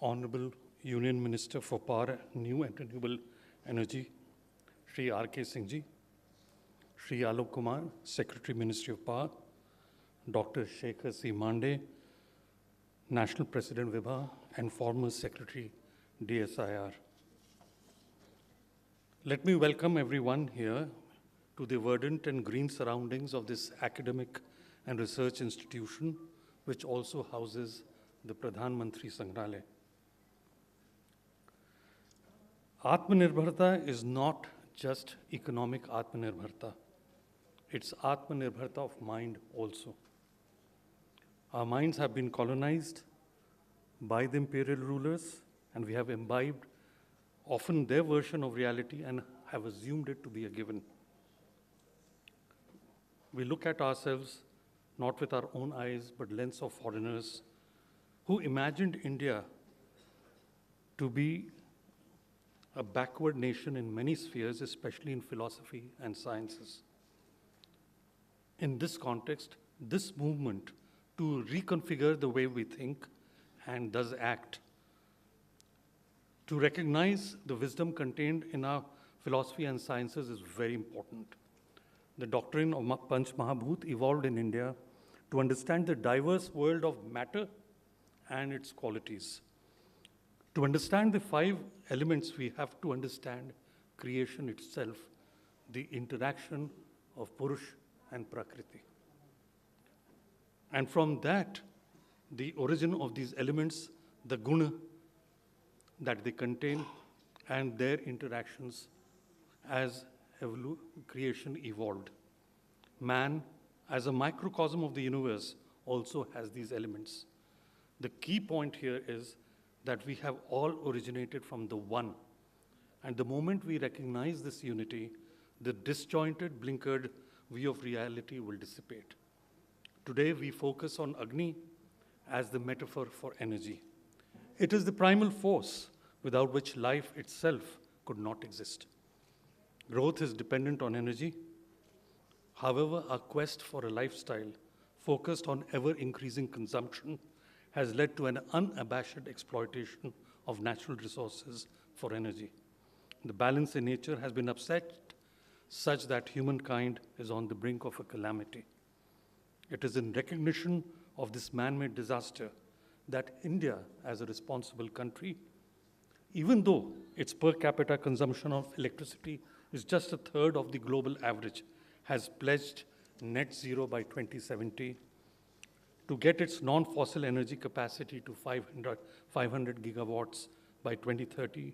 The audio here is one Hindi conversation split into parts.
Honorable Union Minister for Power, New and Renewable Energy, Shri R.K. Singh Ji, Shri Alok Kumar, Secretary, Ministry of Power, Dr. Shekhar C. Mande, National President Vibha, and former Secretary, DSIR. Let me welcome everyone here to the verdant and green surroundings of this academic and research institution, which also houses the Pradhan Mantri Sangrahalaya. Atmanirbharta is not just economic Atmanirbharta. It's Atmanirbharta of mind also. Our minds have been colonized by the imperial rulers, and we have imbibed often their version of reality and have assumed it to be a given. We look at ourselves not with our own eyes, but lens of foreigners who imagined India to be a backward nation in many spheres, especially in philosophy and sciences. In this context, this movement to reconfigure the way we think and thus act, to recognize the wisdom contained in our philosophy and sciences is very important. The doctrine of Panch Mahabhut evolved in India to understand the diverse world of matter and its qualities. To understand the 5 elements, we have to understand creation itself, the interaction of Purush and Prakriti. And from that, the origin of these elements, the guna that they contain, and their interactions as creation evolved. Man, as a microcosm of the universe, also has these elements. The key point here is that we have all originated from the one. And the moment we recognize this unity, the disjointed, blinkered view of reality will dissipate. Today, we focus on Agni as the metaphor for energy. It is the primal force without which life itself could not exist. Growth is dependent on energy. However, our quest for a lifestyle focused on ever-increasing consumption has led to an unabashed exploitation of natural resources for energy. The balance in nature has been upset such that humankind is on the brink of a calamity. It is in recognition of this man-made disaster that India, as a responsible country, even though its per capita consumption of electricity is just a third of the global average, has pledged net zero by 2070, to get its non-fossil energy capacity to 500 gigawatts by 2030,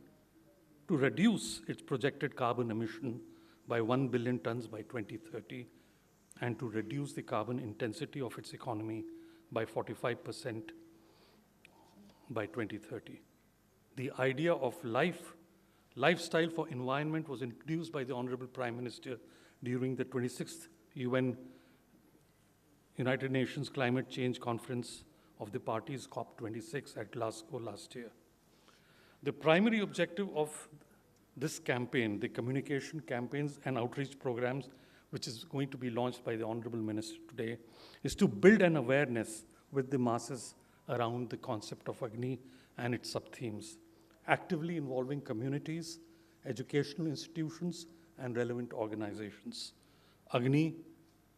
to reduce its projected carbon emission by 1 billion tons by 2030, and to reduce the carbon intensity of its economy by 45% by 2030. The idea of lifestyle for environment was introduced by the Honorable Prime Minister during the 26th United Nations Climate Change Conference of the parties COP26 at Glasgow last year. The primary objective of this campaign, the communication campaigns and outreach programs, which is going to be launched by the Honorable Minister today, is to build an awareness with the masses around the concept of Agni and its sub-themes, actively involving communities, educational institutions, and relevant organizations. Agni,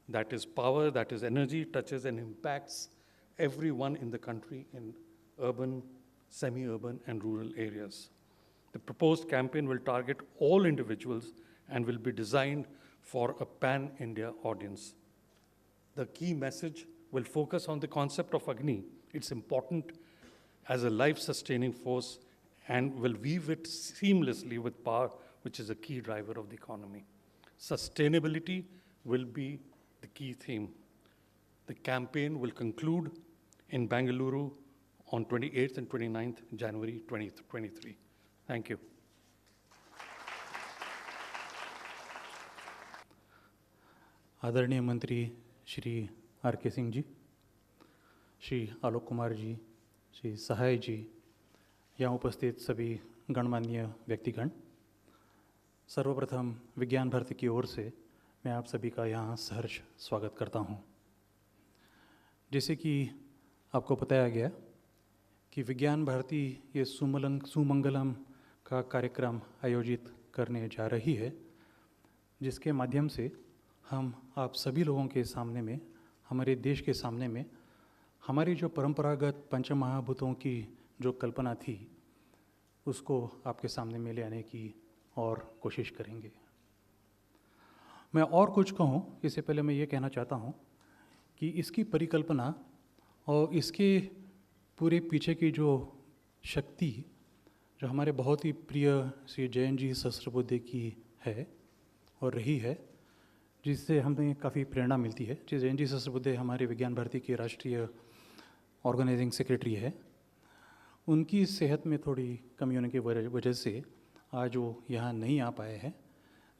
that is power, that is energy, touches and impacts everyone in the country in urban, semi-urban, and rural areas. The proposed campaign will target all individuals and will be designed for a pan-India audience. The key message will focus on the concept of Agni. It's important as a life-sustaining force and will weave it seamlessly with power, which is a key driver of the economy. Sustainability will be the key theme. The campaign will conclude in Bengaluru on 28th and 29th January 2023. Thank you. आदरणीय मंत्री श्री आर.के. सिंह जी, श्री आलोक कुमार जी, श्री सहाय जी, यहाँ उपस्थित सभी गणमान्य व्यक्तिगण, सर्वप्रथम विज्ञान भारती की ओर से मैं आप सभी का यहाँ सहर्ष स्वागत करता हूँ। जैसे कि आपको बताया गया कि विज्ञान भारती ये सुमंगलम का कार्यक्रम आयोजित करने जा रही है, जिसके माध्यम से हम आप सभी लोगों के सामने में, हमारे देश के सामने में, हमारी जो परंपरागत पंचमहाभूतों की जो कल्पना थी उसको आपके सामने में ले आने की और कोशिश करेंगे। मैं और कुछ कहूँ इससे पहले मैं ये कहना चाहता हूँ कि इसकी परिकल्पना और इसके पूरे पीछे की जो शक्ति जो हमारे बहुत ही प्रिय श्री जयंत जी सहस्त्रबुद्धे की है और रही है, जिससे हमें काफ़ी प्रेरणा मिलती है। श्री जयंत जी सहस्त्रबुद्धे हमारे विज्ञान भारती के राष्ट्रीय ऑर्गेनाइजिंग सेक्रेटरी है। उनकी सेहत में थोड़ी कमी होने की वजह से आज वो यहाँ नहीं आ पाए हैं,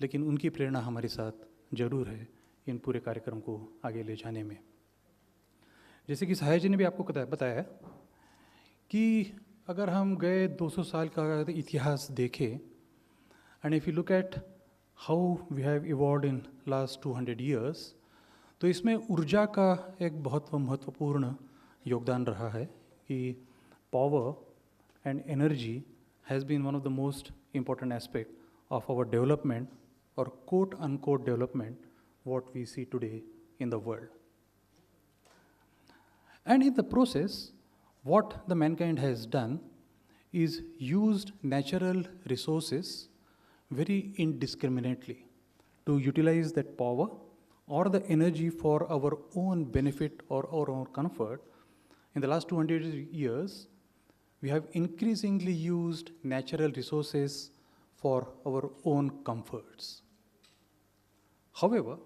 लेकिन उनकी प्रेरणा हमारे साथ जरूर है इन पूरे कार्यक्रम को आगे ले जाने में। जैसे कि सहाय जी ने भी आपको बताया कि अगर हम गए 200 साल का इतिहास देखें, and if you look at how we have evolved in last 200 years, तो इसमें ऊर्जा का एक बहुत महत्वपूर्ण योगदान रहा है कि power and energy has been one of the most important aspect of our development or quote unquote development what we see today in the world. And in the process, what the mankind has done is used natural resources very indiscriminately to utilize that power or the energy for our own benefit or our own comfort. In the last 200 years, we have increasingly used natural resources for our own comforts. However,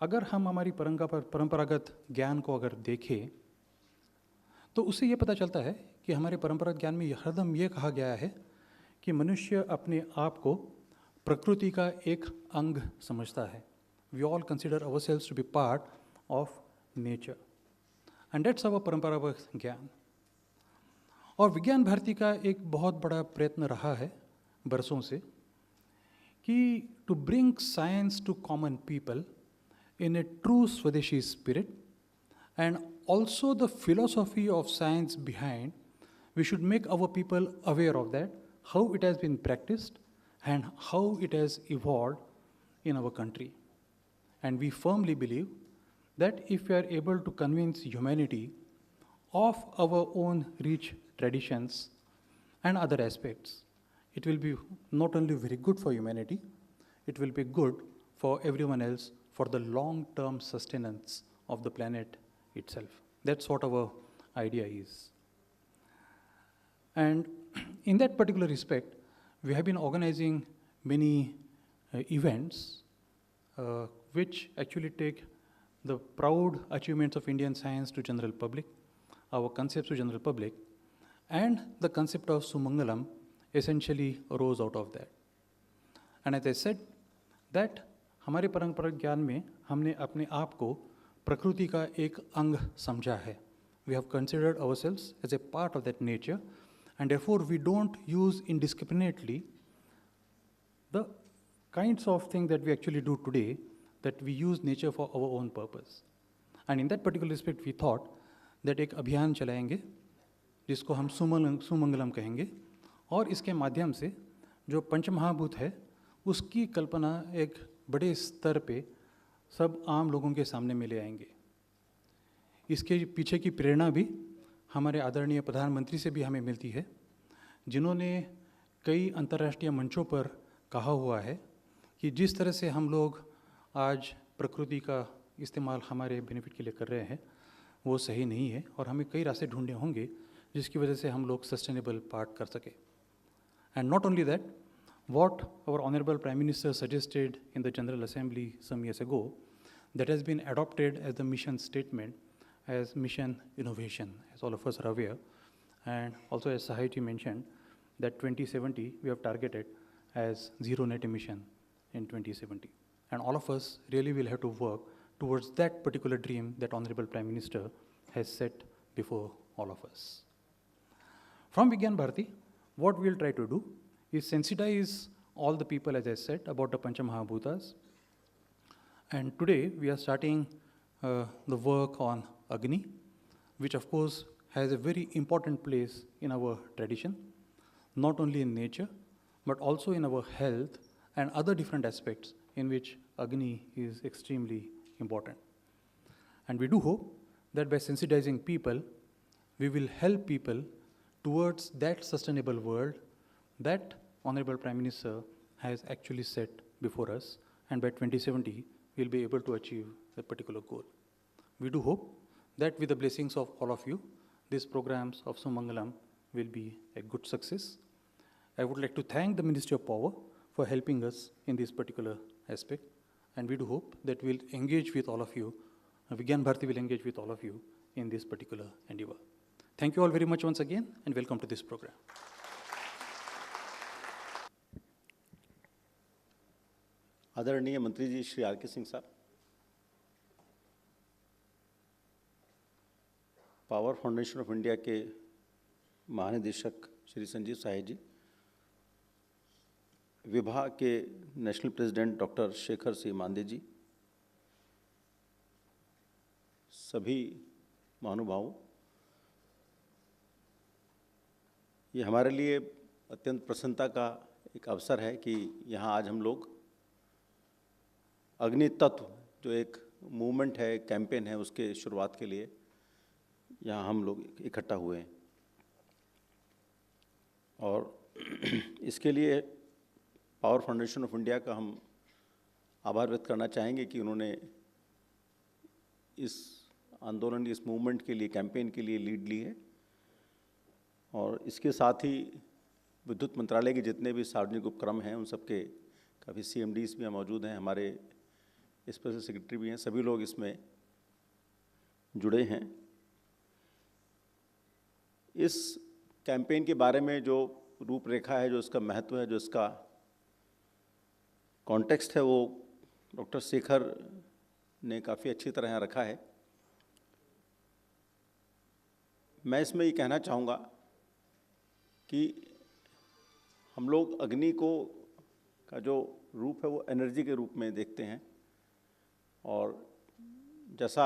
अगर हम हमारी परंपरागत ज्ञान को अगर देखें तो उससे ये पता चलता है कि हमारे परंपरागत ज्ञान में हरदम ये कहा गया है कि मनुष्य अपने आप को प्रकृति का एक अंग समझता है। We all consider ourselves to be part of nature, and that's our परंपरागत ज्ञान। और विज्ञान भारती का एक बहुत बड़ा प्रयत्न रहा है बरसों से कि to bring science to common people in a true swadeshi spirit and also the philosophy of science behind, we should make our people aware of that, how it has been practised and how it has evolved in our country. And we firmly believe that if we are able to convince humanity of our own rich traditions and other aspects, it will be not only very good for humanity, it will be good for everyone else for the long-term sustenance of the planet itself. That's what our idea is. And in that particular respect, we have been organizing many events which actually take the proud achievements of Indian science to general public, our concepts to general public, and the concept of Sumangalam essentially arose out of that. And as I said, that हमारे परंपरागत ज्ञान में हमने अपने आप को प्रकृति का एक अंग समझा है। We have considered ourselves as a part of that nature, and therefore we don't use indiscriminately the kinds of things that we actually do today, that we use nature for our own purpose. And in that particular respect, we thought that एक अभियान चलाएंगे जिसको हम सुमंगलम कहेंगे, और इसके माध्यम से जो पंचमहाभूत है उसकी कल्पना एक बड़े स्तर पे सब आम लोगों के सामने में ले आएंगे। इसके पीछे की प्रेरणा भी हमारे आदरणीय प्रधानमंत्री से भी हमें मिलती है, जिन्होंने कई अंतर्राष्ट्रीय मंचों पर कहा हुआ है कि जिस तरह से हम लोग आज प्रकृति का इस्तेमाल हमारे बेनिफिट के लिए कर रहे हैं वो सही नहीं है, और हमें कई रास्ते ढूंढने होंगे जिसकी वजह से हम लोग सस्टेनेबल पार्ट कर सके। And not only that, what our Honorable Prime Minister suggested in the General Assembly some years ago, that has been adopted as the mission statement as mission innovation, as all of us are aware. And also as Sahayji mentioned, that 2070 we have targeted as zero net emission in 2070. And all of us really will have to work towards that particular dream that Honorable Prime Minister has set before all of us. From Vigyan Bharati, what we'll try to do is sensitize all the people, as I said, about the Panchamahabhutas. And today we are starting the work on Agni, which of course has a very important place in our tradition, not only in nature, but also in our health and other different aspects in which Agni is extremely important. And we do hope that by sensitizing people, we will help people towards that sustainable world that Honorable Prime Minister has actually set before us, and by 2070, we'll be able to achieve that particular goal. We do hope that with the blessings of all of you, these programs of Sumangalam will be a good success. I would like to thank the Ministry of Power for helping us in this particular aspect, and we do hope that we'll engage with all of you, Vigyan Bharati will engage with all of you in this particular endeavor. Thank you all very much once again, and welcome to this program. आदरणीय मंत्री जी श्री आर.के. सिंह साहब, पावर फाउंडेशन ऑफ इंडिया के महानिदेशक श्री संजीव साहे जी, विभाग के national president doctor Shekhar Singh मांदे जी, सभी महानुभावों, ये हमारे लिए अत्यंत प्रसन्नता का एक अवसर है कि यहाँ आज हम लोग अग्नि तत्व जो एक मूवमेंट है, कैंपेन है, उसके शुरुआत के लिए यहाँ हम लोग इकट्ठा हुए हैं। और इसके लिए पावर फाउंडेशन ऑफ इंडिया का हम आभार व्यक्त करना चाहेंगे कि उन्होंने इस आंदोलन, इस मूवमेंट के लिए, कैंपेन के लिए लीड ली है। और इसके साथ ही विद्युत मंत्रालय के जितने भी सार्वजनिक उपक्रम हैं, उन सबके काफ़ी CMDs भी मौजूद हैं, हमारे स्पेशल सेक्रेटरी भी हैं, सभी लोग इसमें जुड़े हैं। इस कैंपेन के बारे में जो रूपरेखा है, जो इसका महत्व है, जो इसका कॉन्टेक्स्ट है, वो डॉक्टर शेखर ने काफ़ी अच्छी तरह यहाँ रखा है। मैं इसमें ये कहना चाहूँगा कि हम लोग अग्नि को का जो रूप है वो एनर्जी के रूप में देखते हैं। और जैसा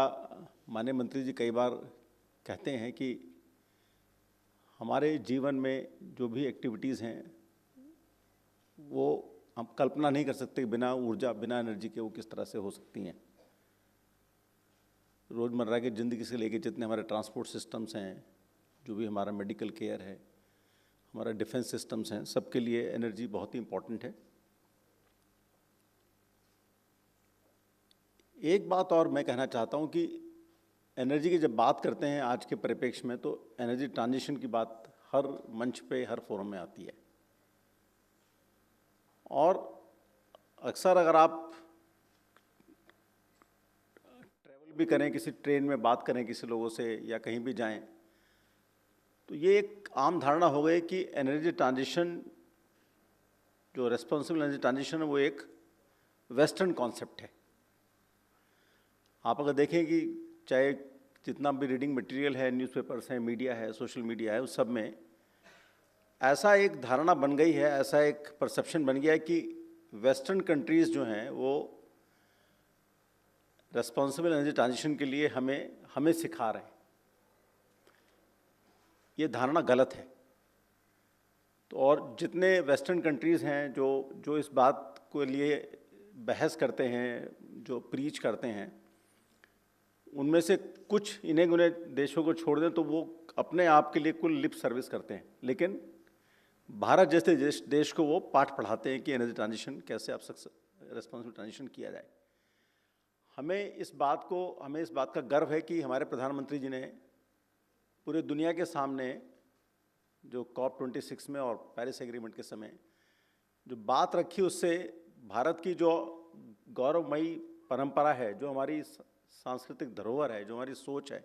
माननीय मंत्री जी कई बार कहते हैं कि हमारे जीवन में जो भी एक्टिविटीज़ हैं वो हम कल्पना नहीं कर सकते बिना ऊर्जा, बिना एनर्जी के वो किस तरह से हो सकती हैं। रोज़मर्रा की ज़िंदगी से लेके जितने हमारे ट्रांसपोर्ट सिस्टम्स हैं, जो भी हमारा मेडिकल केयर है, हमारा डिफेंस सिस्टम्स हैं, सबके लिए एनर्जी बहुत ही इम्पॉर्टेंट है। एक बात और मैं कहना चाहता हूँ कि एनर्जी की जब बात करते हैं आज के परिप्रेक्ष्य में, तो एनर्जी ट्रांजिशन की बात हर मंच पे, हर फोरम में आती है। और अक्सर अगर आप ट्रैवल भी करें, किसी ट्रेन में बात करें किसी लोगों से या कहीं भी जाएं, तो ये एक आम धारणा हो गई कि एनर्जी ट्रांजिशन, जो रेस्पॉन्सिबल एनर्जी ट्रांजिशन है, वो एक वेस्टर्न कॉन्सेप्ट है। आप अगर देखें कि चाहे जितना भी रीडिंग मटेरियल है, न्यूज़पेपर्स हैं, मीडिया है, सोशल मीडिया है, उस सब में ऐसा एक धारणा बन गई है, ऐसा एक परसेप्शन बन गया है कि वेस्टर्न कंट्रीज़ जो हैं वो रेस्पॉन्सिबल एनर्जी ट्रांजिशन के लिए हमें सिखा रहे हैं। ये धारणा गलत है। तो और जितने वेस्टर्न कंट्रीज़ हैं जो इस बात के लिए बहस करते हैं, जो प्रीच करते हैं, उनमें से कुछ इन्हें उन्हें देशों को छोड़ दें तो वो अपने आप के लिए कुल लिप सर्विस करते हैं, लेकिन भारत जैसे देश को वो पाठ पढ़ाते हैं कि एनर्जी ट्रांजिशन कैसे आप रेस्पॉन्सिबल ट्रांजिशन किया जाए। हमें इस बात का गर्व है कि हमारे प्रधानमंत्री जी ने पूरे दुनिया के सामने जो COP26 में और पेरिस एग्रीमेंट के समय जो बात रखी, उससे भारत की जो गौरवमयी परंपरा है, जो हमारी सांस्कृतिक धरोहर है, जो हमारी सोच है,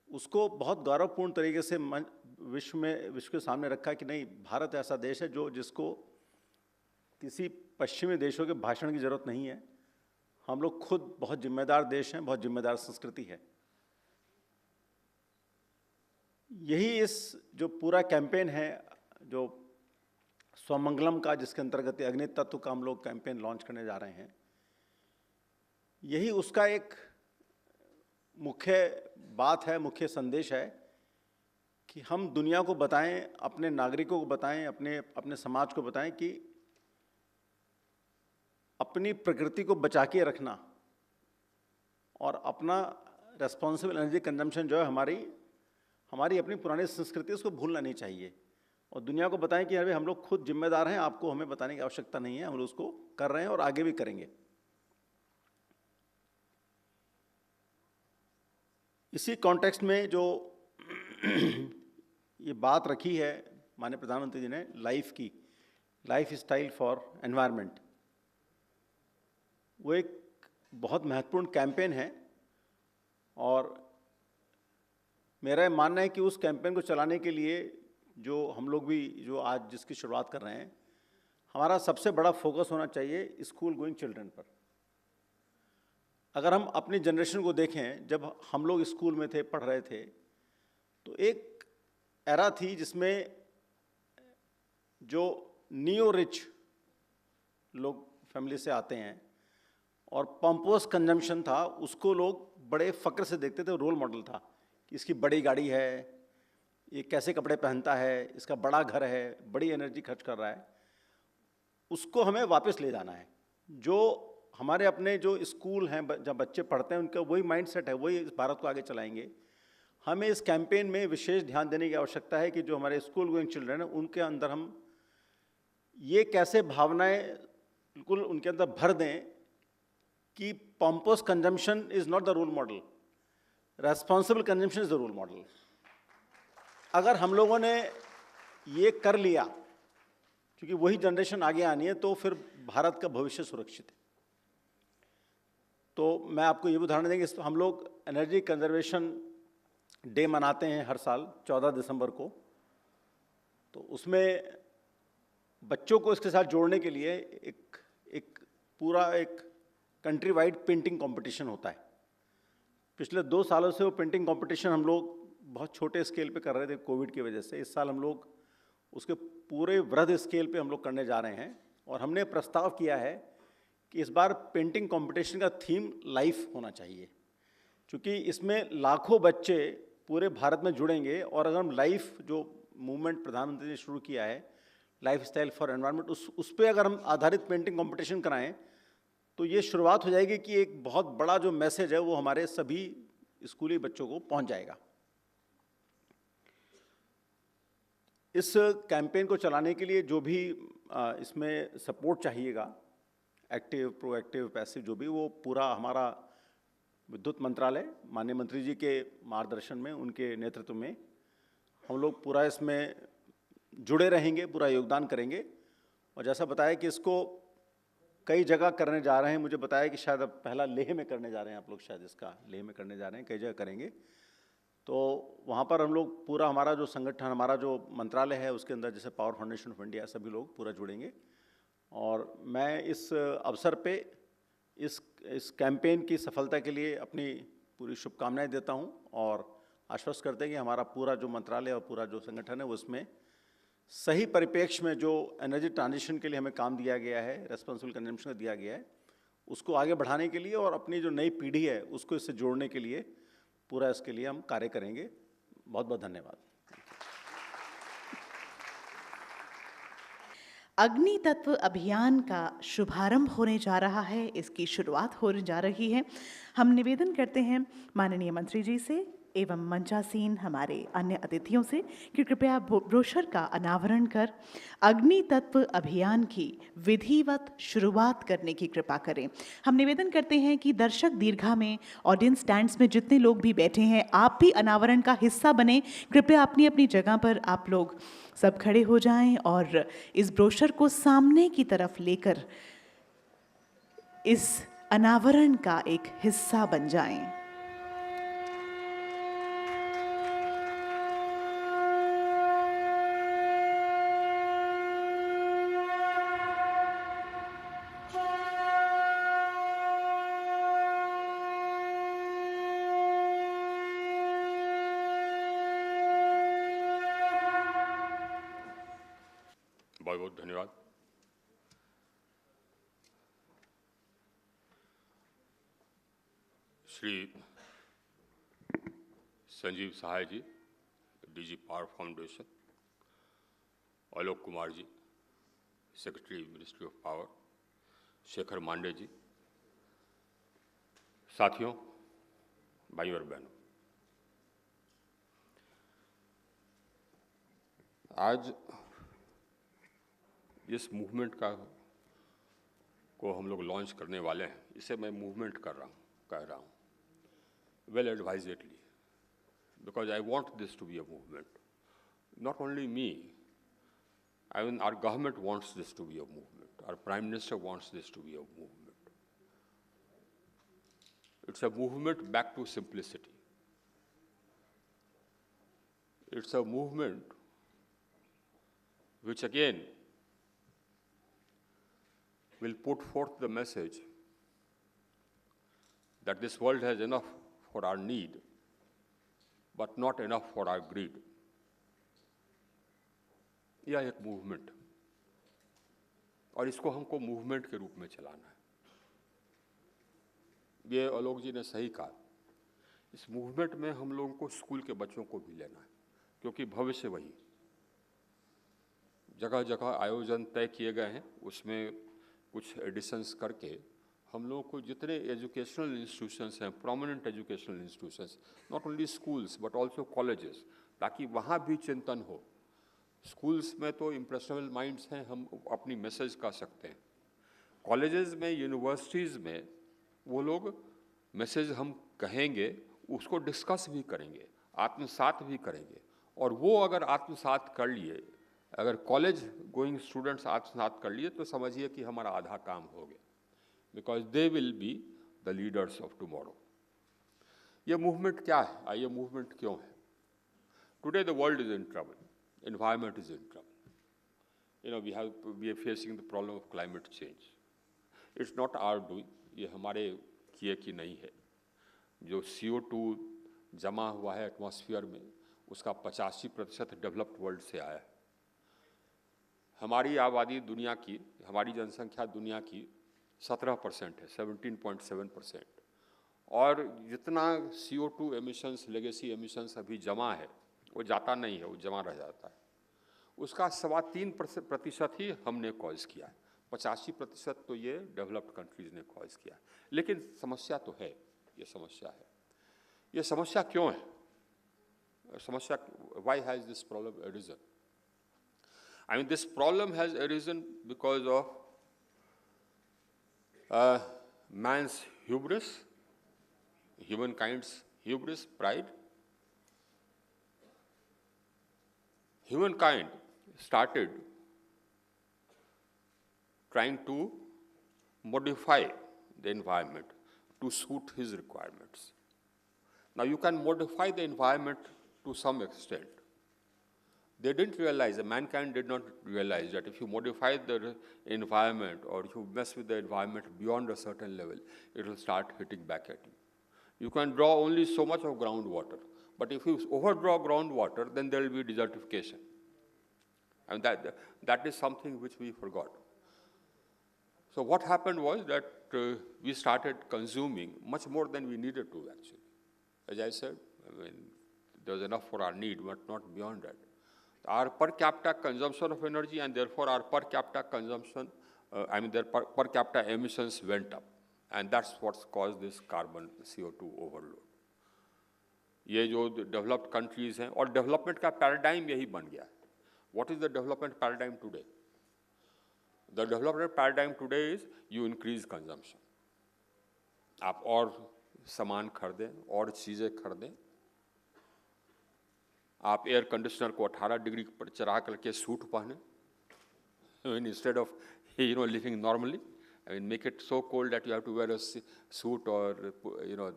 उसको बहुत गौरवपूर्ण तरीके से विश्व के सामने रखा कि नहीं, भारत ऐसा देश है जिसको किसी पश्चिमी देशों के भाषण की ज़रूरत नहीं है। हम लोग खुद बहुत जिम्मेदार देश हैं, बहुत जिम्मेदार संस्कृति है। यही इस जो पूरा कैंपेन है, जो स्वमंगलम का, जिसके अंतर्गत अग्नि तत्व का हम लोग कैंपेन लॉन्च करने जा रहे हैं, यही उसका एक मुख्य बात है, मुख्य संदेश है कि हम दुनिया को बताएं, अपने नागरिकों को बताएं, अपने समाज को बताएं कि अपनी प्रकृति को बचा के रखना और अपना रेस्पॉन्सिबल एनर्जी कंजम्पशन जो है हमारी अपनी पुरानी संस्कृति, उसको भूलना नहीं चाहिए। और दुनिया को बताएं कि अरे हम लोग खुद जिम्मेदार हैं, आपको हमें बताने की आवश्यकता नहीं है, हम लोग उसको कर रहे हैं और आगे भी करेंगे। इसी कॉन्टेक्स्ट में जो ये बात रखी है माननीय प्रधानमंत्री जी ने लाइफ स्टाइल फॉर एनवायरनमेंट, वो एक बहुत महत्वपूर्ण कैंपेन है और मेरा ये मानना है कि उस कैंपेन को चलाने के लिए जो हम लोग भी जो आज जिसकी शुरुआत कर रहे हैं, हमारा सबसे बड़ा फोकस होना चाहिए स्कूल गोइंग चिल्ड्रन पर। अगर हम अपनी जनरेशन को देखें, जब हम लोग स्कूल में थे, पढ़ रहे थे, तो एक एरा थी जिसमें जो नियो रिच लोग फैमिली से आते हैं और पंपोस कंजम्पशन था, उसको लोग बड़े फ़क्र से देखते थे, रोल मॉडल था कि इसकी बड़ी गाड़ी है, ये कैसे कपड़े पहनता है, इसका बड़ा घर है, बड़ी एनर्जी खर्च कर रहा है। उसको हमें वापस ले जाना है। जो हमारे अपने जो स्कूल हैं, जब बच्चे पढ़ते हैं, उनका वही माइंडसेट है, वही इस भारत को आगे चलाएंगे। हमें इस कैंपेन में विशेष ध्यान देने की आवश्यकता है कि जो हमारे स्कूल गोइंग चिल्ड्रन हैं, उनके अंदर हम ये कैसे भावनाएं बिल्कुल उनके अंदर भर दें कि pompous consumption is not the role model, responsible consumption is the role model. अगर हम लोगों ने ये कर लिया, क्योंकि वही जनरेशन आगे आनी है, तो फिर भारत का भविष्य सुरक्षित है। तो मैं आपको ये उदाहरण देंगे, हम लोग एनर्जी कंजर्वेशन डे मनाते हैं हर साल 14 दिसंबर को। तो उसमें बच्चों को इसके साथ जोड़ने के लिए एक पूरा कंट्री वाइड पेंटिंग कंपटीशन होता है। पिछले 2 सालों से वो पेंटिंग कंपटीशन हम लोग बहुत छोटे स्केल पे कर रहे थे कोविड की वजह से। इस साल हम लोग उसके पूरे वृहद स्केल पे हम लोग करने जा रहे हैं और हमने प्रस्ताव किया है कि इस बार पेंटिंग कंपटीशन का थीम लाइफ होना चाहिए, क्योंकि इसमें लाखों बच्चे पूरे भारत में जुड़ेंगे। और अगर हम लाइफ जो मूवमेंट प्रधानमंत्री ने शुरू किया है, लाइफ स्टाइल फॉर एनवायरनमेंट, उस पर अगर हम आधारित पेंटिंग कंपटीशन कराएं तो ये शुरुआत हो जाएगी कि एक बहुत बड़ा जो मैसेज है वो हमारे सभी स्कूली बच्चों को पहुंच जाएगा। इस कैंपेन को चलाने के लिए जो भी इसमें सपोर्ट चाहिएगा, एक्टिव, प्रोएक्टिव, पैसिव, जो भी, वो पूरा हमारा विद्युत मंत्रालय माननीय मंत्री जी के मार्गदर्शन में, उनके नेतृत्व में हम लोग पूरा इसमें जुड़े रहेंगे, पूरा योगदान करेंगे। और जैसा बताया कि इसको कई जगह करने जा रहे हैं, मुझे बताया कि शायद अब पहला लेह में करने जा रहे हैं आप लोग, शायद इसका लेह में करने जा रहे हैं, कई जगह करेंगे। तो वहाँ पर हम लोग पूरा हमारा जो संगठन, हमारा जो मंत्रालय है, उसके अंदर जैसे पावर फाउंडेशन ऑफ इंडिया, सभी लोग पूरा जुड़ेंगे। और मैं इस अवसर पे इस कैंपेन की सफलता के लिए अपनी पूरी शुभकामनाएं देता हूं और आश्वस्त करते हैं कि हमारा पूरा जो मंत्रालय और पूरा जो संगठन है वो उसमें सही परिप्रेक्ष्य में जो एनर्जी ट्रांजिशन के लिए हमें काम दिया गया है, रेस्पॉन्सिबल कंजम्पशन दिया गया है, उसको आगे बढ़ाने के लिए और अपनी जो नई पीढ़ी है उसको इससे जोड़ने के लिए पूरा इसके लिए हम कार्य करेंगे। बहुत बहुत धन्यवाद। अग्नि तत्व अभियान का शुभारंभ होने जा रहा है, इसकी शुरुआत होने जा रही है। हम निवेदन करते हैं माननीय मंत्री जी से एवं मंचासीन हमारे अन्य अतिथियों से कि कृपया ब्रोशर का अनावरण कर अग्नि तत्व अभियान की विधिवत शुरुआत करने की कृपा करें। हम निवेदन करते हैं कि दर्शक दीर्घा में, ऑडियंस स्टैंड्स में जितने लोग भी बैठे हैं, आप भी अनावरण का हिस्सा बने। कृपया अपनी अपनी जगह पर आप लोग सब खड़े हो जाएं और इस ब्रोशर को सामने की तरफ लेकर इस अनावरण का एक हिस्सा बन जाएं। बहुत बहुत धन्यवाद। Shri Sanjeev Sahay ji, DG power foundation, Alok Kumar ji, secretary ministry of power, Shekhar Mande ji, साथियों, भाइयों और बहनों, आज इस मूवमेंट को हम लोग लॉन्च करने वाले हैं। इसे मैं मूवमेंट कह रहा हूँ well एडवाइजेडली, because I want this to be a movement. Not only me, I mean our government wants this to be a movement. Our Prime Minister wants this to be a movement. It's a movement back to simplicity. It's a movement which again will put forth the message that this world has enough for our need, but not enough for our greed. यह एक मूवमेंट और इसको हमको मूवमेंट के रूप में चलाना है। ये आलोक जी ने सही कहा, इस मूवमेंट में हम लोगों को स्कूल के बच्चों को भी लेना है, क्योंकि भविष्य वही। जगह जगह आयोजन तय किए गए हैं, उसमें कुछ एडिशंस करके हम लोगों को जितने एजुकेशनल इंस्टीट्यूशंस हैं, prominent educational institutions, not only schools but also colleges, ताकि वहाँ भी चिंतन हो। स्कूल्स में तो इम्प्रेशनेबल माइंड्स हैं, हम अपनी मैसेज कर सकते हैं। कॉलेजेस में, यूनिवर्सिटीज़ में वो लोग मैसेज हम कहेंगे, उसको डिस्कस भी करेंगे, आत्मसात भी करेंगे। और वो अगर आत्मसात कर लिए, अगर कॉलेज गोइंग स्टूडेंट्स आत्मसात कर लिए, तो समझिए कि हमारा आधा काम हो गया, because they will be the leaders of tomorrow. ये मूवमेंट क्या है? ये मूवमेंट क्यों है? Today the world is in trouble, environment is in trouble. You know, we are facing the problem of climate change. It's not our doing, ये हमारे किए की नहीं है। जो CO2 जमा हुआ है एटमॉस्फेयर में, उसका 85% डेवलप्ड वर्ल्ड से आया है। हमारी आबादी दुनिया की, हमारी जनसंख्या दुनिया की 17% है, 17.7%। और जितना CO2 एमिशंस, लेगेसी एमिशंस अभी जमा है, वो जाता नहीं है, वो जमा रह जाता है। उसका 3.25% ही हमने कॉज किया है, 85% तो ये डेवलप्ड कंट्रीज ने कॉज किया है। लेकिन समस्या तो है, ये समस्या है। ये समस्या क्यों है? समस्या, why has this problem arisen? I mean, this problem has arisen because of man's hubris, humankind's hubris, pride. Humankind started trying to modify the environment to suit his requirements. Now you can modify the environment to some extent. They didn't realize, mankind did not realize that if you modify the environment or if you mess with the environment beyond a certain level, it will start hitting back at you. You can draw only so much of groundwater, but if you overdraw groundwater, then there will be desertification. And that is something which we forgot. So what happened was that we started consuming much more than we needed to, actually. As I said, I mean, there was enough for our need, but not beyond that. Our per capita consumption of energy and therefore our per capita consumption, their per capita emissions went up. And that's what's caused this carbon CO2 overload. ये जो डेवलप्ड कंट्रीज हैं, और डेवलपमेंट का पैराडाइम यही बन गया है। What is the development paradigm today? The development paradigm today is you increase consumption. आप और सामान खरीदें, और चीज़ें खरीदें। आप एयर कंडीशनर को 18 डिग्री पर चढ़ा करके सूट पहने, instead of living normally. I mean, make it so cold that you have to wear a suit or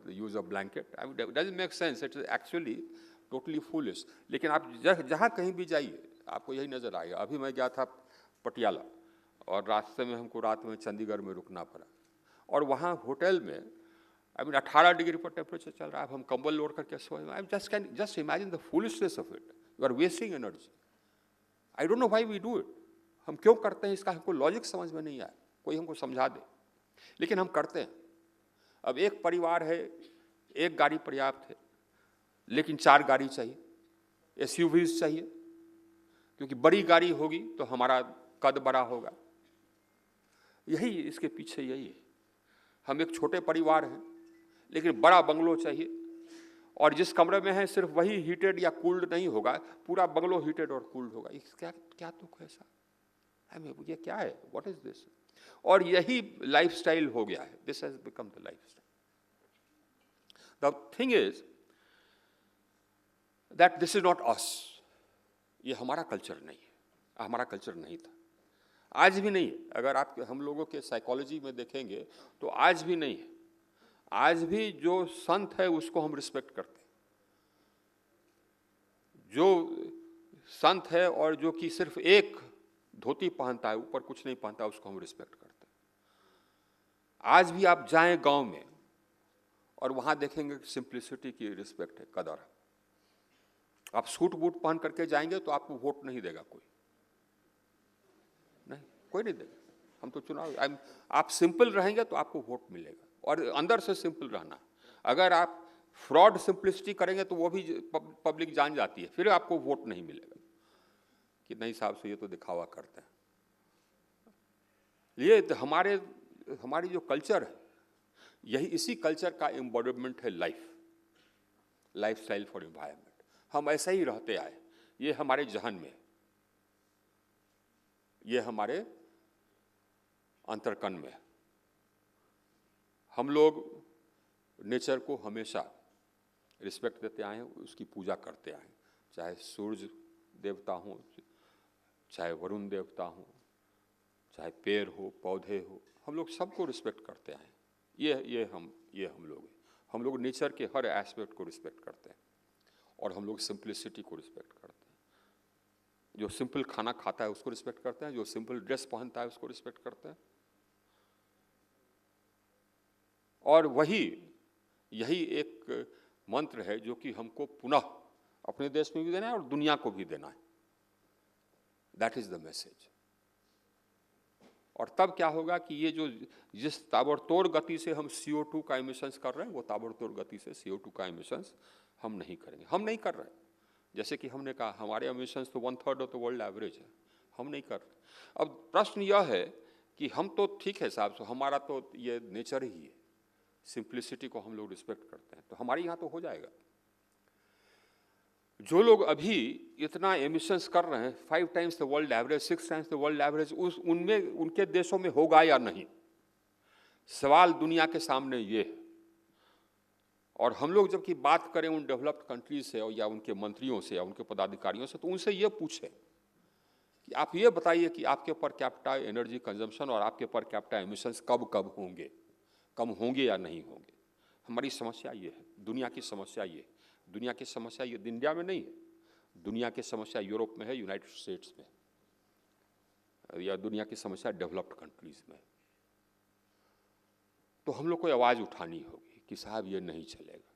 use a blanket. I mean, it doesn't make sense. It's actually totally foolish. लेकिन आप जहाँ कहीं भी जाइए, आपको यही नज़र आएगा। अभी मैं गया था पटियाला, और रास्ते में हमको रात में चंडीगढ़ में रुकना पड़ा, और वहाँ होटल में 18 डिग्री पर टेम्परेचर चल रहा है। अब हम कंबल ओढ़ करके सोए। I just imagine the foolishness of it. You are wasting energy. I don't know why we do it. हम क्यों करते हैं, इसका हमको लॉजिक समझ में नहीं आया, कोई हमको समझा दे, लेकिन हम करते हैं। अब एक परिवार है, एक गाड़ी पर्याप्त है, लेकिन 4 गाड़ी चाहिए, SUVs चाहिए, क्योंकि बड़ी गाड़ी होगी तो हमारा कद बड़ा होगा। यही इसके पीछे यही है। हम एक छोटे परिवार हैं, लेकिन बड़ा बंगलो चाहिए, और जिस कमरे में है सिर्फ वही हीटेड या कूल्ड नहीं होगा, पूरा बंगलो हीटेड और कूल्ड होगा। क्या क्या दुख है ऐसा? ये क्या है? What is this? और यही लाइफस्टाइल हो गया है। This has become the lifestyle. The thing is that this is not us. ये हमारा कल्चर नहीं है, हमारा कल्चर नहीं था, आज भी नहीं है। अगर आप हम लोगों के साइकोलॉजी में देखेंगे तो आज भी नहीं है। आज भी जो संत है उसको हम रिस्पेक्ट करते हैं। जो संत है और जो कि सिर्फ एक धोती पहनता है, ऊपर कुछ नहीं पहनता, उसको हम रिस्पेक्ट करते हैं। आज भी आप जाएं गांव में और वहां देखेंगे सिंप्लिसिटी की रिस्पेक्ट है, कदर है। आप सूट बूट पहन करके जाएंगे तो आपको वोट नहीं देगा कोई, नहीं, कोई नहीं देगा। हम तो चुनाव, आप सिंपल रहेंगे तो आपको वोट मिलेगा, और अंदर से सिंपल रहना। अगर आप फ्रॉड सिंप्लिसिटी करेंगे तो वो भी पब्लिक जान जाती है, फिर आपको वोट नहीं मिलेगा कि नहीं साहब से ये तो दिखावा करते हैं। ये तो हमारी जो कल्चर है, यही इसी कल्चर का एम्बॉडीमेंट है लाइफस्टाइल फॉर एनवायरनमेंट। हम ऐसे ही रहते आए, ये हमारे जहन में, ये हमारे अंतर्कन में। हम लोग नेचर को हमेशा रिस्पेक्ट देते आए हैं, उसकी पूजा करते आए हैं, चाहे सूर्य देवता हो, चाहे वरुण देवता हो, चाहे पेड़ हो, पौधे हो, हम लोग सबको रिस्पेक्ट करते आए हैं। ये हम लोग हैं। हम लोग नेचर के हर एस्पेक्ट को रिस्पेक्ट करते हैं, और हम लोग सिंप्लिसिटी को रिस्पेक्ट करते हैं। जो सिंपल खाना खाता है उसको रिस्पेक्ट करते हैं, जो सिंपल ड्रेस पहनता है उसको रिस्पेक्ट करते हैं। और यही एक मंत्र है जो कि हमको पुनः अपने देश में भी देना है और दुनिया को भी देना है। That is the message. और तब क्या होगा कि ये जो जिस ताबड़तोड़ गति से हम CO2 का एमिशंस कर रहे हैं, वो ताबड़तोड़ गति से CO2 का एमिशंस हम नहीं करेंगे। हम नहीं कर रहे हैं। जैसे कि हमने कहा, हमारे एमिशंस तो 1/3 ऑफ द वर्ल्ड एवरेज है, हम नहीं कर रहे। अब प्रश्न यह है कि हम तो ठीक है साहब, तो हमारा तो ये नेचर ही है, सिंप्लिसिटी को हम लोग रिस्पेक्ट करते हैं, तो हमारे यहाँ तो हो जाएगा। जो लोग अभी इतना एमिशंस कर रहे हैं, 5 times the world average, 6 times the world average, उनमें उनके देशों में होगा या नहीं, सवाल दुनिया के सामने ये है। और हम लोग जबकि बात करें उन डेवलप्ड कंट्रीज से या उनके मंत्रियों से या उनके पदाधिकारियों से, तो उनसे ये पूछें कि आप ये बताइए कि आपके पर कैपिटा एनर्जी कंजम्पशन और आपके पर कैपिटा एमिशंस कब होंगे, कम होंगे या नहीं होंगे। हमारी समस्या ये है, दुनिया की समस्या ये है। दुनिया की समस्या ये इंडिया में नहीं है, दुनिया की समस्या यूरोप में है, यूनाइटेड स्टेट्स में, या दुनिया की समस्या डेवलप्ड कंट्रीज में। तो हम लोग को आवाज़ उठानी होगी कि साहब ये नहीं चलेगा।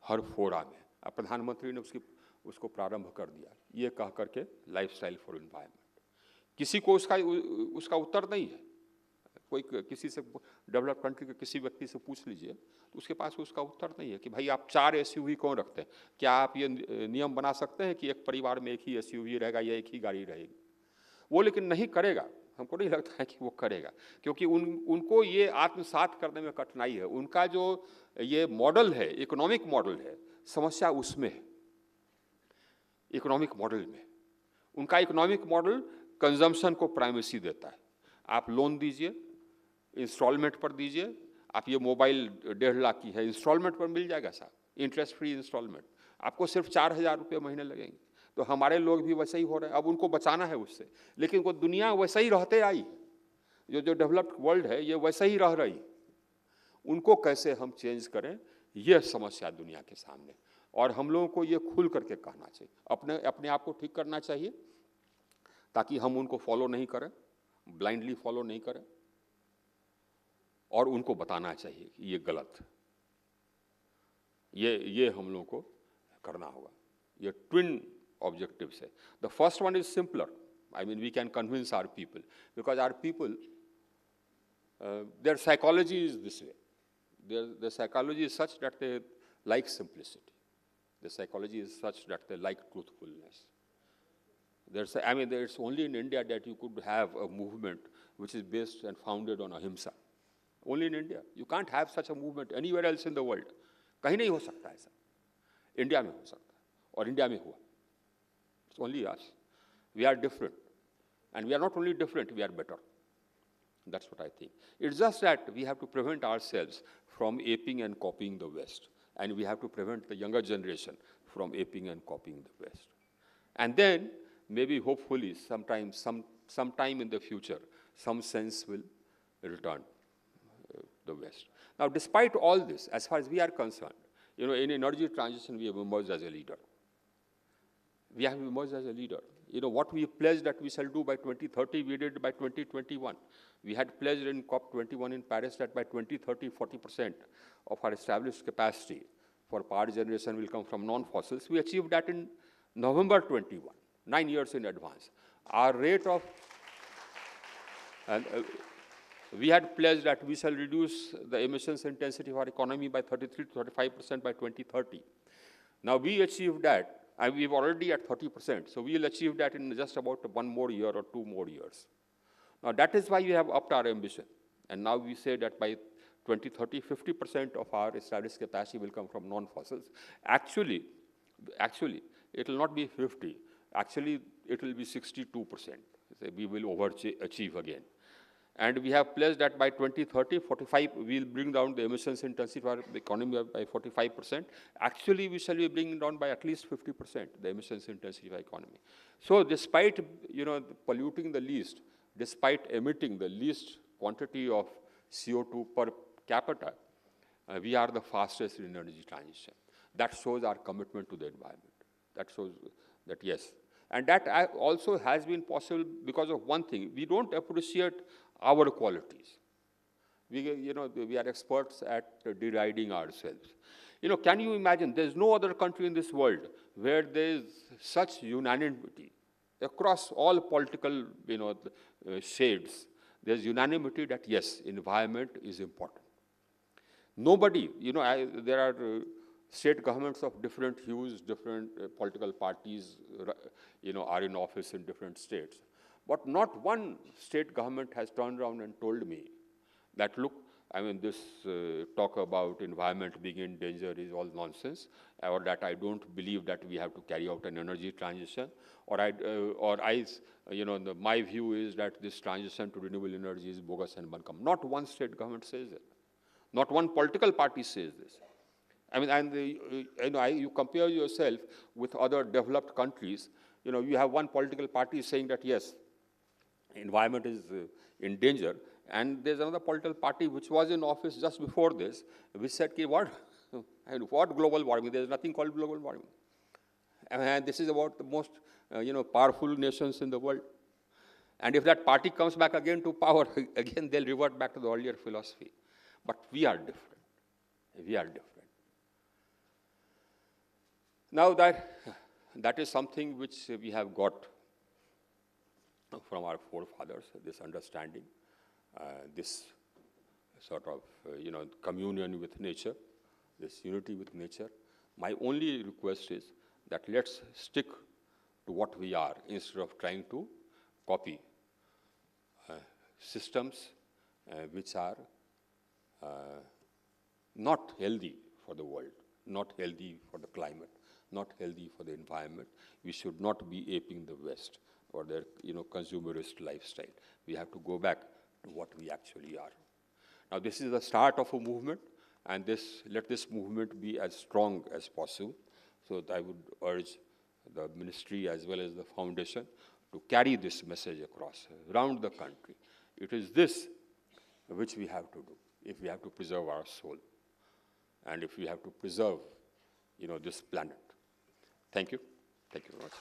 हर फोरा में प्रधानमंत्री ने उसको प्रारंभ कर दिया, ये कह करके लाइफस्टाइल फॉर एनवायरनमेंट। किसी को उसका उत्तर नहीं है। कोई किसी से डेवलप कंट्री के किसी व्यक्ति से पूछ लीजिए तो उसके पास उसका उत्तर नहीं है कि भाई आप 4 SUV क्यों रखते हैं, क्या आप ये नियम बना सकते हैं कि एक परिवार में एक ही SUV रहेगा या एक ही गाड़ी रहेगी। वो लेकिन नहीं करेगा, हमको नहीं लगता है कि वो करेगा, क्योंकि उनको ये आत्मसात करने में कठिनाई है। उनका जो ये मॉडल है, इकोनॉमिक मॉडल है, समस्या उसमें है। इकोनॉमिक मॉडल में उनका इकोनॉमिक मॉडल कंजम्पशन को प्राइमेसी देता है। आप लोन दीजिए, इंस्टॉलमेंट पर दीजिए। आप ये मोबाइल 1.5 लाख की है, इंस्टॉलमेंट पर मिल जाएगा साहब, इंटरेस्ट फ्री इंस्टॉलमेंट, आपको सिर्फ 4,000 रुपये महीने लगेंगे। तो हमारे लोग भी वैसे ही हो रहे हैं। अब उनको बचाना है उससे, लेकिन वो दुनिया वैसे ही रहते आई, जो डेवलप्ड वर्ल्ड है ये वैसे ही रह रही। उनको कैसे हम चेंज करें, ये समस्या दुनिया के सामने। और हम लोगों को ये खुल करके कहना चाहिए, अपने आप को ठीक करना चाहिए, ताकि हम उनको फॉलो नहीं करें, ब्लाइंडली फॉलो नहीं करें, और उनको बताना चाहिए कि ये गलत। ये हम लोगों को करना होगा। ये ट्विन ऑब्जेक्टिव्स है। The first one is simpler, I mean we can convince our people, because our people their psychology is this way. Their psychology is such that like simplicity. The psychology is such that they like truthfulness. It's only in India that you could have a movement which is based and founded on ahimsa. Only in India. You can't have such a movement anywhere else in the world. कहीं नहीं हो सकता ऐसा. India में हो सकता है और India में हुआ. It's only us. We are different. And we are not only different, we are better. That's what I think. It's just that we have to prevent ourselves from aping and copying the West. And we have to prevent the younger generation from aping and copying the West. And then, maybe hopefully, sometime in the future, some sense will return the West. Now, despite all this, as far as we are concerned, in energy transition, we have emerged as a leader. We have emerged as a leader. What we pledged that we shall do by 2030, we did by 2021. We had pledged in COP21 in Paris that by 2030, 40% of our established capacity for power generation will come from non-fossils. We achieved that in November 21, 9 years in advance. Our rate of, we had pledged that we shall reduce the emissions intensity of our economy by 33 to 35% by 2030. Now we achieved that, and we're already at 30%, so we'll achieve that in just about 1 more year or 2 more years. Now that is why we have upped our ambition, and now we say that by 2030, 50% of our established capacity will come from non-fossils. Actually, it will not be 50. Actually, it will be 62%. So we will overachieve again. And we have pledged that by 2030, 45, we'll bring down the emissions intensity of our economy by 45%. Actually, we shall be bringing down by at least 50% the emissions intensity of our economy. So despite, polluting the least, despite emitting the least quantity of CO2 per capita, we are the fastest in energy transition. That shows our commitment to the environment. That shows that, yes. And that also has been possible because of one thing. We don't appreciate our qualities. We are experts at deriding ourselves. Can you imagine, there's no other country in this world where there's such unanimity across all political, shades. There's unanimity that, yes, environment is important. Nobody, there are state governments of different hues, different political parties, are in office in different states. But not one state government has turned around and told me that, look, this talk about environment being in danger is all nonsense, or that I don't believe that we have to carry out an energy transition, my view is that this transition to renewable energy is bogus and welcome. Not one state government says it. Not one political party says this. You compare yourself with other developed countries, you have one political party saying that, yes, environment is in danger, and there's another political party which was in office just before this, which said, what global warming? There's nothing called global warming. And this is about the most, powerful nations in the world. And if that party comes back again to power, again, they'll revert back to the earlier philosophy. But we are different. We are different. Now that is something which we have got from our forefathers, this understanding, this sort of, communion with nature, this unity with nature. My only request is that let's stick to what we are instead of trying to copy systems which are not healthy for the world, not healthy for the climate, not healthy for the environment. We should not be aping the West or their consumerist lifestyle. We have to go back to what we actually are. Now, this is the start of a movement, and let this movement be as strong as possible. So I would urge the ministry as well as the foundation to carry this message across around the country. It is this which we have to do if we have to preserve our soul and if we have to preserve, this planet. Thank you. Thank you very much.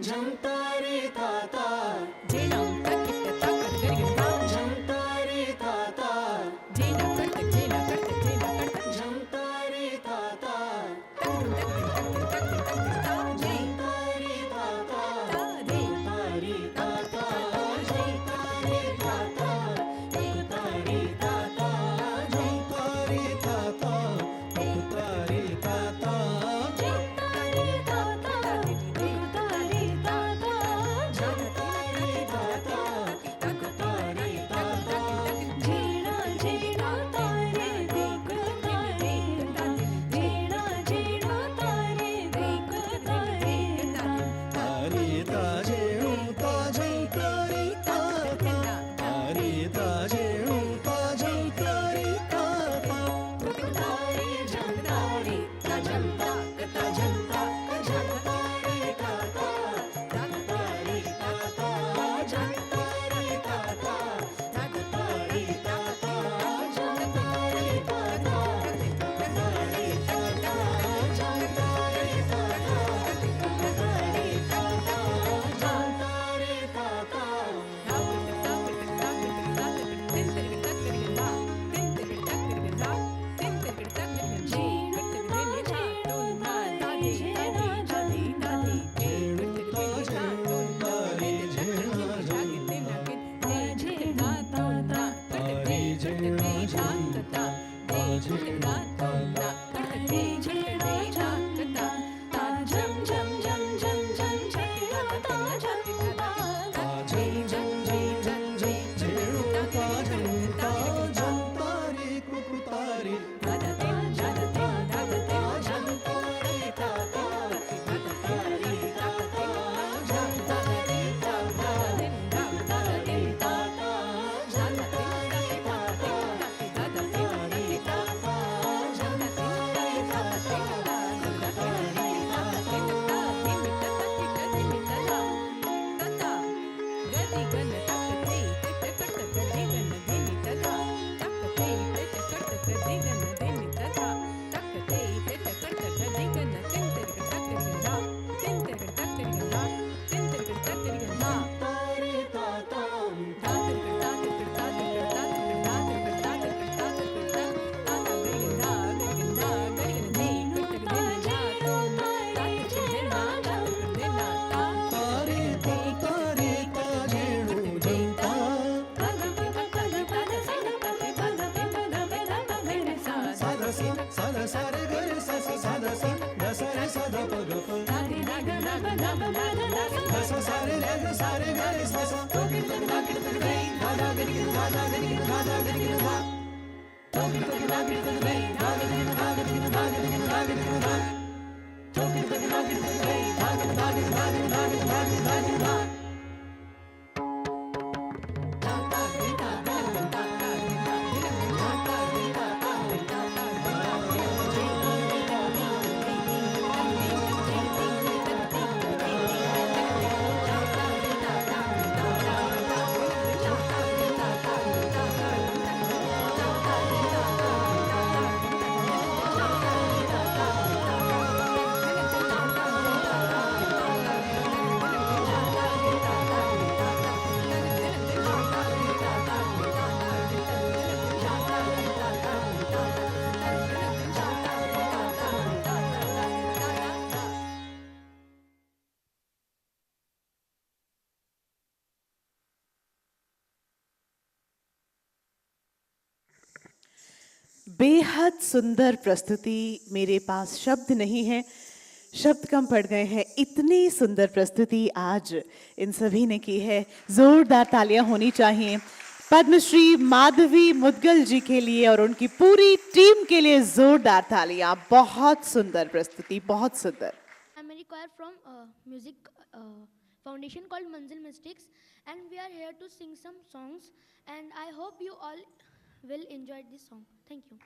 झमतारे ताता झेलम तकिट ताकत गरिगंधा झमतारे ताता झेला करत झेला करत झेला करत झमतारे ताता तक तक तक तक तक ता झे झमतारे ताता ता रे तारे ताता झमतारे ताता तारे ताता झमतारे ताता तारे ताता झमतारे ताता तारे ताता झमतारे ताता तारे ताता झेड़ा झेड़ा तारे देख तारे झेड़ा झेड़ा तारे देख तारे तारे ताजे ताजे तारे ताता तारे ताजे ताजे तारे ताता तारे झमतारे झमता झमता झमतारे ताता तारे ताता झमतारे ताता तारे ताता झमतारे ताता तारे ताता झमतारे ताता तारे ताता झमतारे ताता बेहद सुंदर प्रस्तुति, मेरे पास शब्द नहीं है, शब्द कम पड़ गए हैं। इतनी सुंदर प्रस्तुति आज इन सभी ने की है, जोरदार तालियां होनी चाहिए पद्मश्री माधवी मुदगल जी के लिए और उनकी पूरी टीम के लिए जोरदार तालियां। बहुत सुंदर प्रस्तुति, बहुत सुंदर। I'm a choir from music foundation called Manzil Mystics, and we are here to sing some songs, and I hope you all will enjoy this song. Thank you.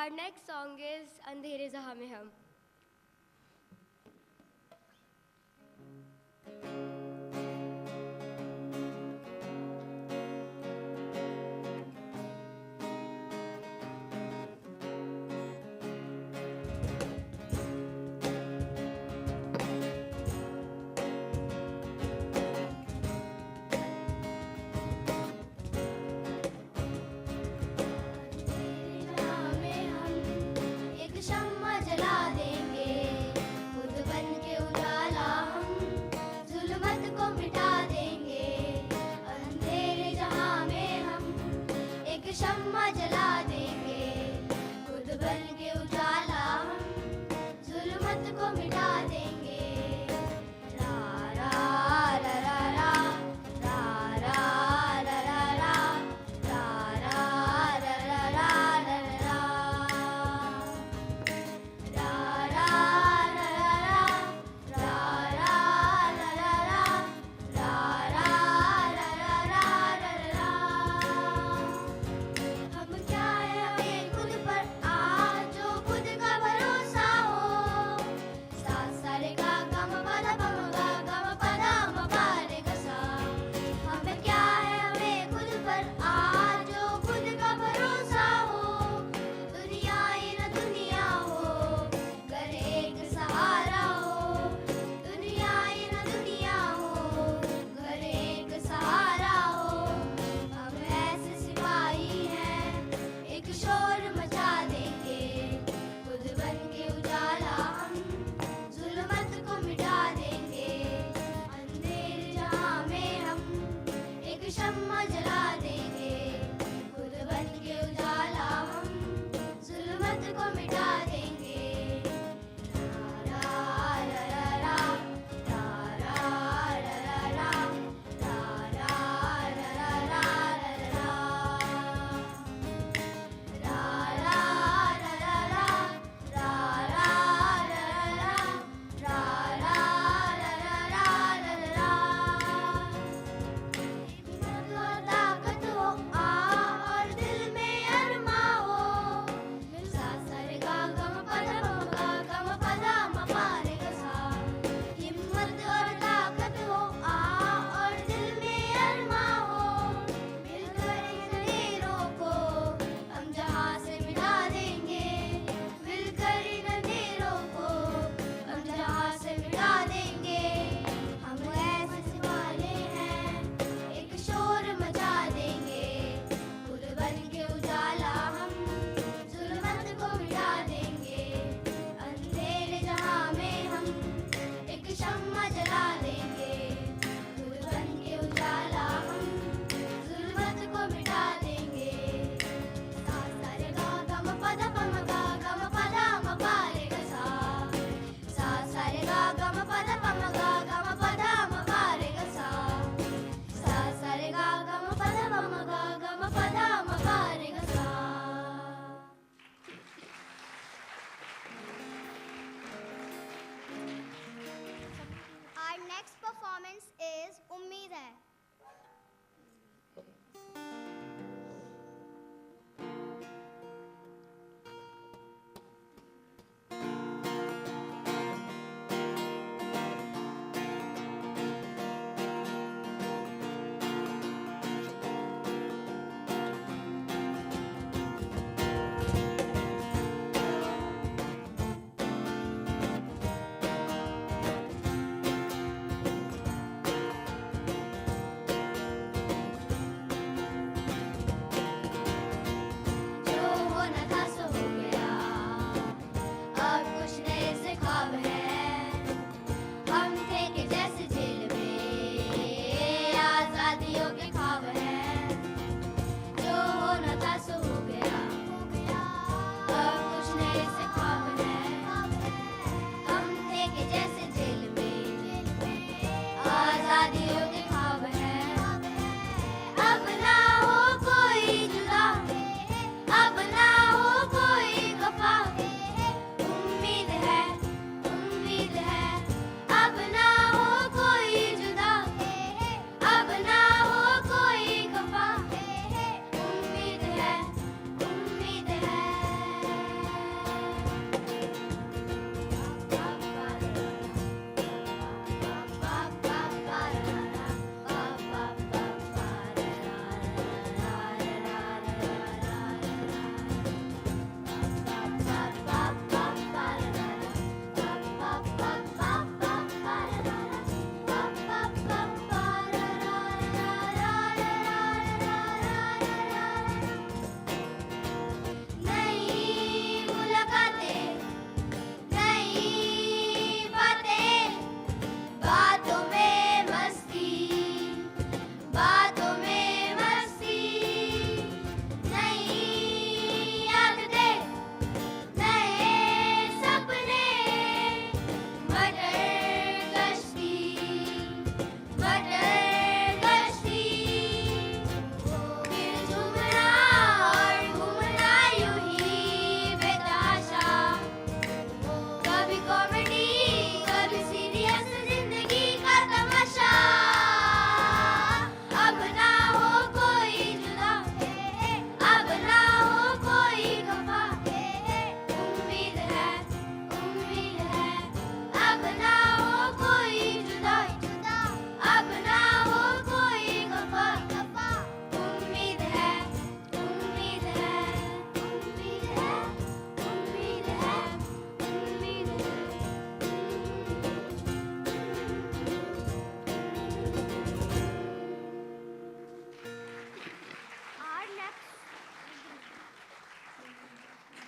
Our next song is Andhere Jahan Mein Hum. एक शम्मा जला देंगे, खुद बन के उजाला हम, जुल्मत को मिटा देंगे, अंधेरे जहां में हम। एक शम्मा जला देंगे, खुद बन के उजाला हम, जुल्मत को मिटा देंगे। रा रा रा रा रा, रा रा रा रा रा, रा रा रा रा रा रा रा। हम क्या है हमें खुद पर आज जो खुद का भरोसा हो। सा सा रे गा गा म पा धा प म गा गा म पा धा म पा रे गा सा। हमें क्या है हमें खुद पर आज जो खुद का भरोसा हो। दुनिया ही न दुनिया हो, घर एक सहारा हो। दुनिया ही न दुनिया हो, घर एक सहारा हो। हम ऐसे सिपाही हैं, एक शोर मचा देंगे, खुद बन के उजाला हम, जुल्मत को मिटा देंगे। अंधेरे जहां में हम एक शम्मा जला देंगे, खुद बन के उजाला हम, जुल्मत को मिटा देंगे। रा रा रा रा, रा रा रा रा रा, रा रा रा रा रा रा रा। रा रा रा रा रा, रा रा रा रा रा, रा रा रा रा रा रा। हिम्मत और ताकत हो आ और दिल में अरमा हो। सा सा रे गा गा म पा धा प म गा गा म पा धा म पा रे गा सा। हिम्मत और ताकत हो आ और दिल में अरमा हो। मिलकर इन अंधेरों को हम जहां से मिटा देंगे। मिलकर इन अंधेरों को हम जहां से मिटा देंगे। हम ऐसे सिपाही हैं, एक शोर मचा देंगे, खुद बन के उजाला हम, जुल्मत को मिटा देंगे। अंधेरे जहां में हम एक शम्मा जला देंगे, खुद बन के उजाला हम, जुल्मत को मिटा देंगे। सा सा रे गा गा म पा धा प म गा गा म पा धा म पा रे गा सा। सा सा रे गा गा म पा धा प म गा गा म पा धा म पा रे गा सा। सा सा रे गा गा म पा धा प म गा गा म पा धा म पा रे गा सा। Our next performance is Ummeed Hai.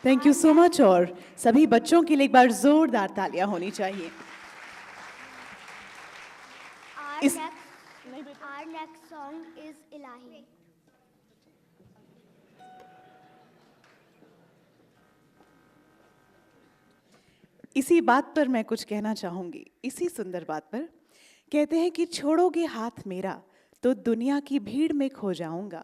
Thank you so much. और सभी बच्चों के लिए एक बार जोरदार तालियां होनी चाहिए। Our next song is Ilahi. इसी बात पर मैं कुछ कहना चाहूंगी, इसी सुंदर बात पर। कहते हैं कि छोड़ोगे हाथ मेरा तो दुनिया की भीड़ में खो जाऊंगा,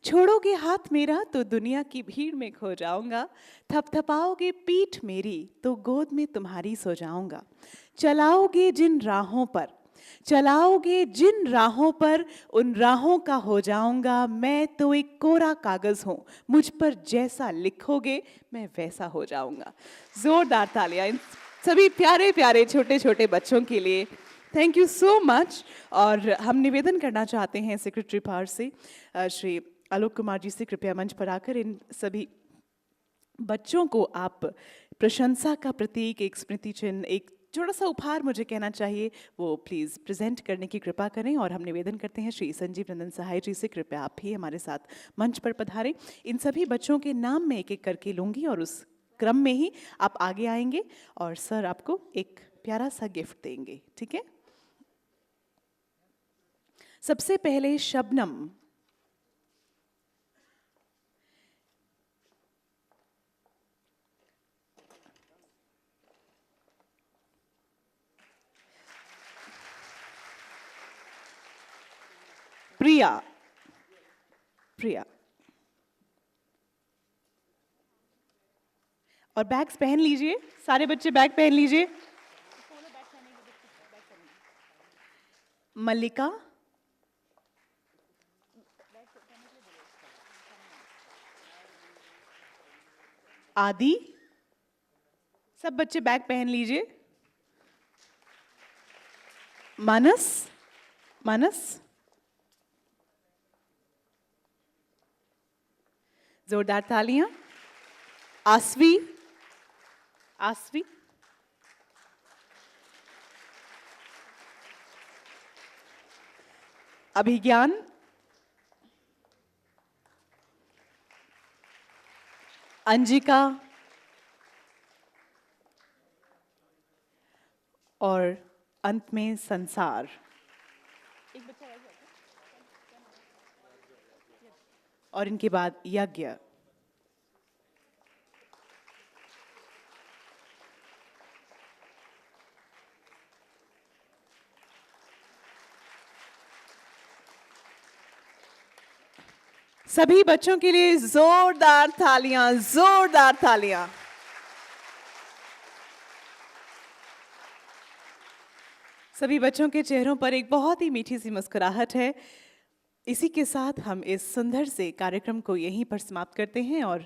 छोड़ोगे हाथ मेरा तो दुनिया की भीड़ में खो जाऊंगा, थपथपाओगे पीठ मेरी तो गोद में तुम्हारी सो जाऊंगा, चलाओगे जिन राहों पर, चलाओगे जिन राहों पर, उन राहों का हो जाऊंगा मैं तो एक कोरा कागज हूं, मुझ पर जैसा लिखोगे मैं वैसा हो जाऊंगा। जोरदार तालियां इन सभी प्यारे प्यारे छोटे छोटे बच्चों के लिए। Thank you so much. और हम निवेदन करना चाहते हैं सेक्रेटरी पावर से श्री आलोक कुमार जी से, कृपया मंच पर आकर इन सभी बच्चों को आप प्रशंसा का प्रतीक, एक स्मृति चिन्ह, एक छोटा सा उपहार मुझे कहना चाहिए, वो प्लीज़ प्रेजेंट करने की कृपा करें। और हम निवेदन करते हैं श्री संजीव नंदन सहाय जी से, कृपया आप भी हमारे साथ मंच पर पधारें। इन सभी बच्चों के नाम मैं एक एक करके लूँगी और उस क्रम में ही आप आगे आएंगे और सर आपको एक प्यारा सा गिफ्ट देंगे, ठीक है? सबसे पहले शबनम। प्रिया, प्रिया। और बैग्स पहन लीजिए, सारे बच्चे बैग पहन लीजिए। मल्लिका, आदि, सब बच्चे बैग पहन लीजिए। मानस, मानस, जोरदार तालियां। आसवी, आसवी, अभिज्ञान, अंजिका और अंत में संसार। और इनके बाद यज्ञ। सभी बच्चों के लिए जोरदार तालियां, जोरदार तालियां। सभी बच्चों के चेहरों पर एक बहुत ही मीठी सी मुस्कुराहट है। इसी के साथ हम इस सुंदर से कार्यक्रम को यहीं पर समाप्त करते हैं और